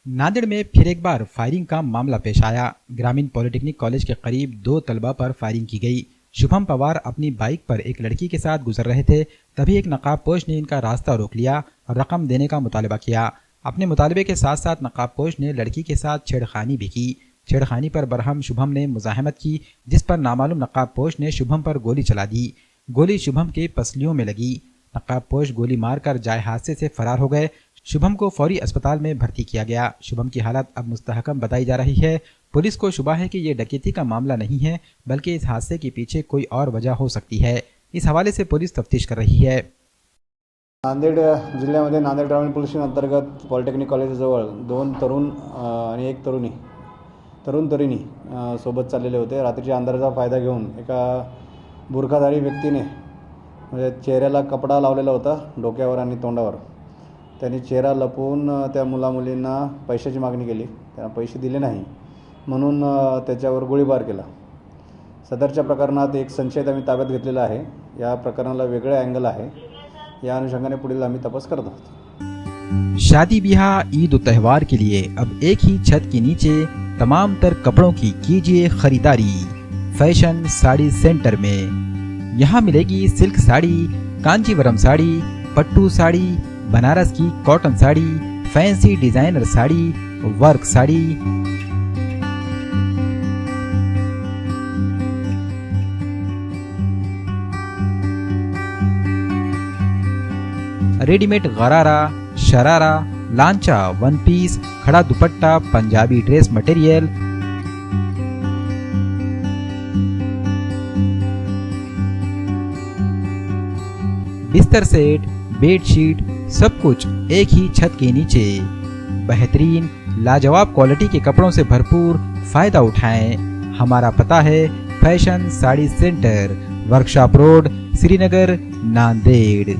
नांदेड़ में फिर एक बार फायरिंग का मामला पेश आया। ग्रामीण पॉलिटेक्निक कॉलेज के करीब 2 तलबा पर फायरिंग की गई। शुभम पवार अपनी बाइक पर एक लड़की के साथ गुजर रहे थे, तभी एक नकाबपोश ने इनका रास्ता रोक लिया और रकम देने का मुतालबा किया। अपने मुतालबे के साथ साथ नकाबपोश ने लड़की के साथ छेड़खानी भी की। छेड़खानी पर बरहम शुभम ने मुजाहमत की, जिस पर नामालूम नकाबपोश ने शुभम पर गोली चला दी। गोली शुभम के पसलियों में लगी। नकाबपोश गोली मारकर जाए हादसे से फरार हो गए। शुभम को फौरी अस्पताल में भर्ती किया गया। शुभम की हालत अब मुस्तहकम बताई जा रही है। पुलिस को शुबा है कि ये डकैती का मामला नहीं है, बल्कि इस हादसे के पीछे कोई और वजह हो सकती है। इस हवाले से पुलिस तफ्तीश कर रही है। नांदेड जिल्ह्यामध्ये नांदेड ग्रामीण पोलीस स्टेशन अंतर्गत पॉलिटेक्निक कॉलेजजवळ 2 तरुण आणि 1 तरुणी सोबत चाललेले होते। रात्रीच्या अंधाराचा फायदा घेऊन एका बुरखाधारी व्यक्तीने म्हणजे चेहऱ्याला कपडा लावलेला होता डोक्यावर आणि तोंडावर। त्यांनी चेहरा लपवून त्या मुलामुलींना पैशाची मागणी केली। त्यांना पैसे दिले नाही म्हणून त्याच्यावर गोळीबार केला। सदरच्या प्रकरणात एक संशयित आम्ही ताब्यात घेतलेला आहे। या प्रकरणाला वेगळे अँगल आहे। या अनुषंगाने पुढील आम्ही तपास करत आहोत। शादी ब्याह ईद और त्योहार के लिए अब एक ही छत के नीचे तमाम तर कपड़ों की कीजिए खरीदारी फैशन साड़ी सेंटर में। यहाँ मिलेगी सिल्क साड़ी, कांजीवरम साड़ी, पट्टू साड़ी, बनारस की cotton sari, fancy designer sari, work sari, readymade गरारा, शरारा, लांचा, वन पीस, खड़ा दुपट्टा, पंजाबी ड्रेस मटेरियल, बिस्तर सेट, बेडशीट, सब कुछ एक ही छत के नीचे। बेहतरीन लाजवाब क्वालिटी के कपड़ों से भरपूर फायदा उठाएं। हमारा पता है fashion sari centre, workshop road, Srinagar, Nanded.